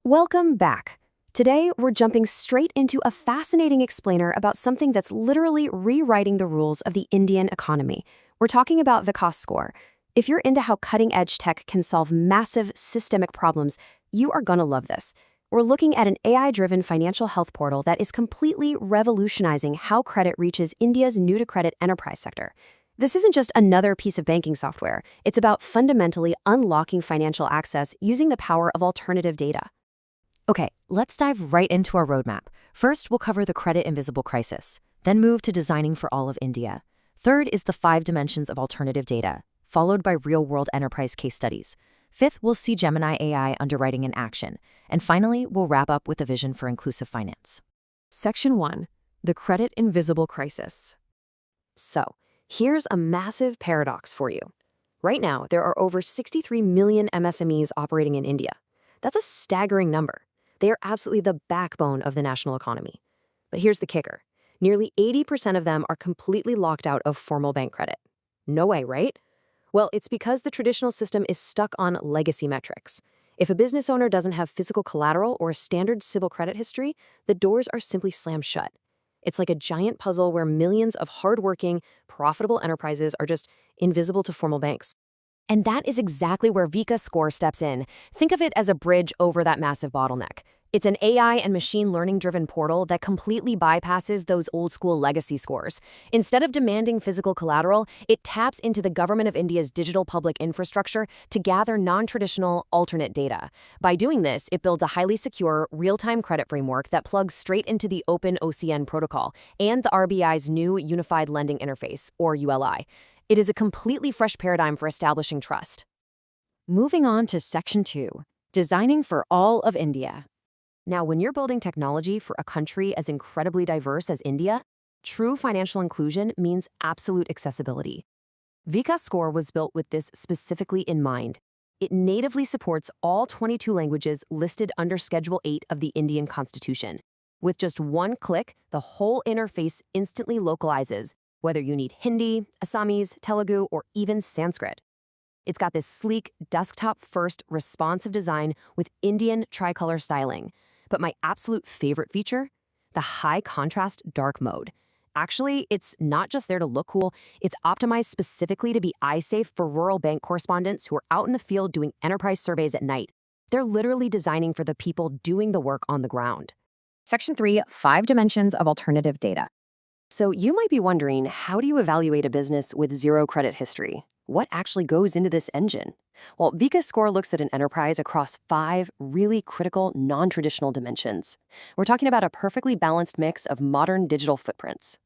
Welcome back. Today, we're jumping straight into a fascinating explainer about something that's literally rewriting the rules of the Indian economy. We're talking about Vikas score. If you're into how cutting-edge tech can solve massive systemic problems, you are gonna love this. We're looking at an AI-driven financial health portal that is completely revolutionizing how credit reaches India's new-to-credit enterprise sector. This isn't just another piece of banking software. It's about fundamentally unlocking financial access using the power of alternative data. Okay, let's dive right into our roadmap. First, we'll cover the credit invisible crisis, then move to designing for all of India. Third is the 5 dimensions of alternative data, followed by real-world enterprise case studies. Fifth, we'll see Gemini AI underwriting in action. And finally, we'll wrap up with a vision for inclusive finance. Section 1. The Credit Invisible Crisis. So, here's a massive paradox for you. Right now, there are over 63 million MSMEs operating in India. That's a staggering number. They are absolutely the backbone of the national economy. But here's the kicker. Nearly 80% of them are completely locked out of formal bank credit. No way, right? Well, it's because the traditional system is stuck on legacy metrics. If a business owner doesn't have physical collateral or a standard civil credit history, the doors are simply slammed shut. It's like a giant puzzle where millions of hardworking, profitable enterprises are just invisible to formal banks. And that is exactly where Vikas score steps in. Think of it as a bridge over that massive bottleneck. It's an AI and machine learning-driven portal that completely bypasses those old-school legacy scores. Instead of demanding physical collateral, it taps into the Government of India's digital public infrastructure to gather non-traditional, alternate data. By doing this, it builds a highly secure, real-time credit framework that plugs straight into the Open OCN protocol and the RBI's new Unified Lending Interface, or ULI. It is a completely fresh paradigm for establishing trust. Moving on to Section 2, Designing for All of India. Now, when you're building technology for a country as incredibly diverse as India, true financial inclusion means absolute accessibility. Vikas score was built with this specifically in mind. It natively supports all 22 languages listed under Schedule 8 of the Indian Constitution. With just one click, the whole interface instantly localizes, whether you need Hindi, Assamese, Telugu, or even Sanskrit. It's got this sleek, desktop-first, responsive design with Indian tricolor styling. But my absolute favorite feature? The high-contrast dark mode. Actually, it's not just there to look cool, it's optimized specifically to be eye-safe for rural bank correspondents who are out in the field doing enterprise surveys at night. They're literally designing for the people doing the work on the ground. Section 3, 5 dimensions of alternative data. So you might be wondering, how do you evaluate a business with zero credit history? What actually goes into this engine? Well, Vikas score looks at an enterprise across 5 really critical, non-traditional dimensions. We're talking about a perfectly balanced mix of modern digital footprints.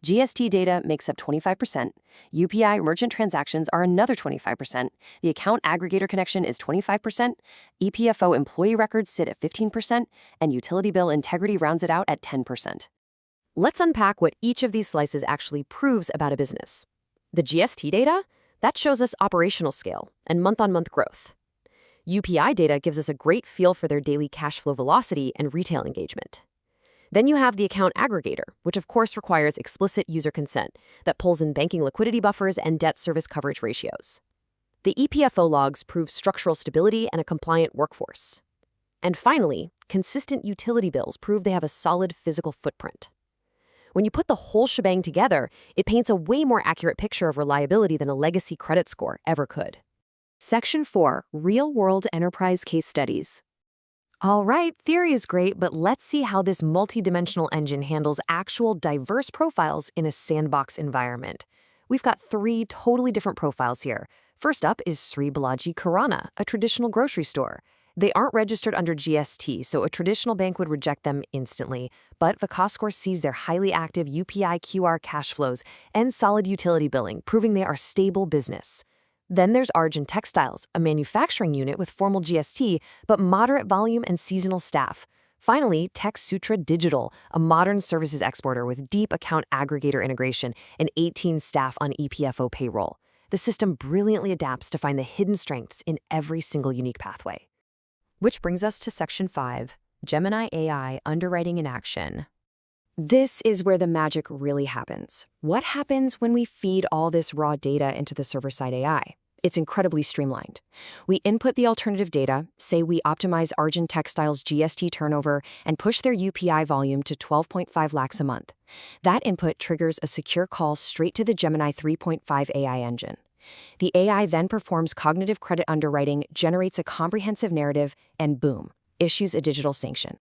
GST data makes up 25%, UPI merchant transactions are another 25%, the account aggregator connection is 25%, EPFO employee records sit at 15%, and utility bill integrity rounds it out at 10%. Let's unpack what each of these slices actually proves about a business. The GST data? That shows us operational scale and month-on-month growth. UPI data gives us a great feel for their daily cash flow velocity and retail engagement. Then you have the account aggregator, which of course requires explicit user consent that pulls in banking liquidity buffers and debt service coverage ratios. The EPFO logs prove structural stability and a compliant workforce. And finally, consistent utility bills prove they have a solid physical footprint. When you put the whole shebang together, it paints a way more accurate picture of reliability than a legacy credit score ever could. Section 4. Real-world enterprise case studies. All right, theory is great, but let's see how this multidimensional engine handles actual diverse profiles in a sandbox environment. We've got 3 totally different profiles here. First up is Sri Balaji Kirana, a traditional grocery store. They aren't registered under GST, so a traditional bank would reject them instantly. But Vikas score sees their highly active UPI QR cash flows and solid utility billing, proving they are stable business. Then there's Arjun Textiles, a manufacturing unit with formal GST, but moderate volume and seasonal staff. Finally, Tech Sutra Digital, a modern services exporter with deep account aggregator integration and 18 staff on EPFO payroll. The system brilliantly adapts to find the hidden strengths in every single unique pathway. Which brings us to Section 5, Gemini AI Underwriting in Action. This is where the magic really happens. What happens when we feed all this raw data into the server-side AI? It's incredibly streamlined. We input the alternative data, say we optimize Argent Textiles' GST turnover, and push their UPI volume to 12.5 lakhs a month. That input triggers a secure call straight to the Gemini 3.5 AI engine. The AI then performs cognitive credit underwriting, generates a comprehensive narrative, and boom, issues a digital sanction.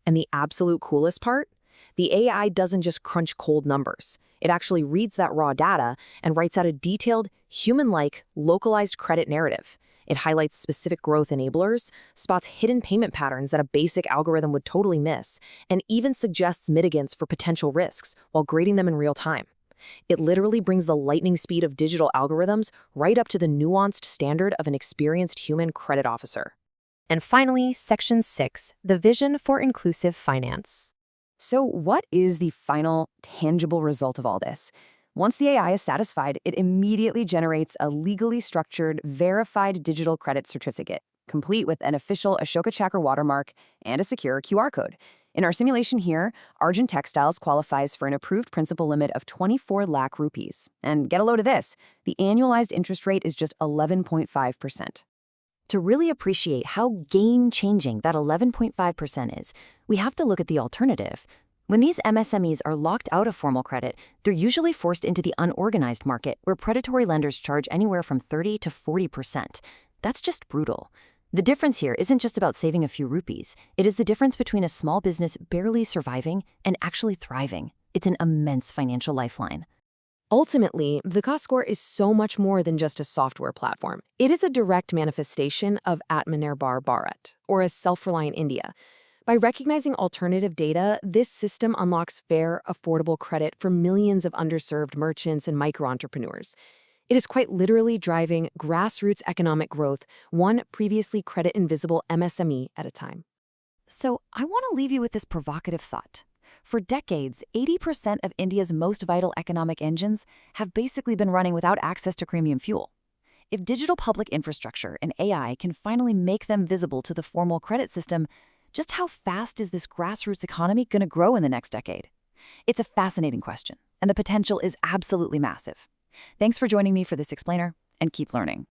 And the absolute coolest part? The AI doesn't just crunch cold numbers. It actually reads that raw data and writes out a detailed, human-like, localized credit narrative. It highlights specific growth enablers, spots hidden payment patterns that a basic algorithm would totally miss, and even suggests mitigants for potential risks while grading them in real time. It literally brings the lightning speed of digital algorithms right up to the nuanced standard of an experienced human credit officer. And finally, Section 6, the vision for inclusive finance. So what is the final, tangible result of all this? Once the AI is satisfied, it immediately generates a legally structured, verified digital credit certificate, complete with an official Ashoka Chakra watermark and a secure QR code. In our simulation here, Argent Textiles qualifies for an approved principal limit of 24 lakh rupees. And get a load of this, the annualized interest rate is just 11.5%. To really appreciate how game-changing that 11.5% is, we have to look at the alternative. When these MSMEs are locked out of formal credit, they're usually forced into the unorganized market where predatory lenders charge anywhere from 30 to 40%. That's just brutal. The difference here isn't just about saving a few rupees. It is the difference between a small business barely surviving and actually thriving. It's an immense financial lifeline. Ultimately, the Vikas score is so much more than just a software platform. It is a direct manifestation of Atmanirbhar Bharat, or a self-reliant India. By recognizing alternative data, this system unlocks fair, affordable credit for millions of underserved merchants and micro-entrepreneurs. It is quite literally driving grassroots economic growth, one previously credit-invisible MSME at a time. So I want to leave you with this provocative thought. For decades, 80% of India's most vital economic engines have basically been running without access to premium fuel. If digital public infrastructure and AI can finally make them visible to the formal credit system, just how fast is this grassroots economy going to grow in the next decade? It's a fascinating question, and the potential is absolutely massive. Thanks for joining me for this explainer, and keep learning.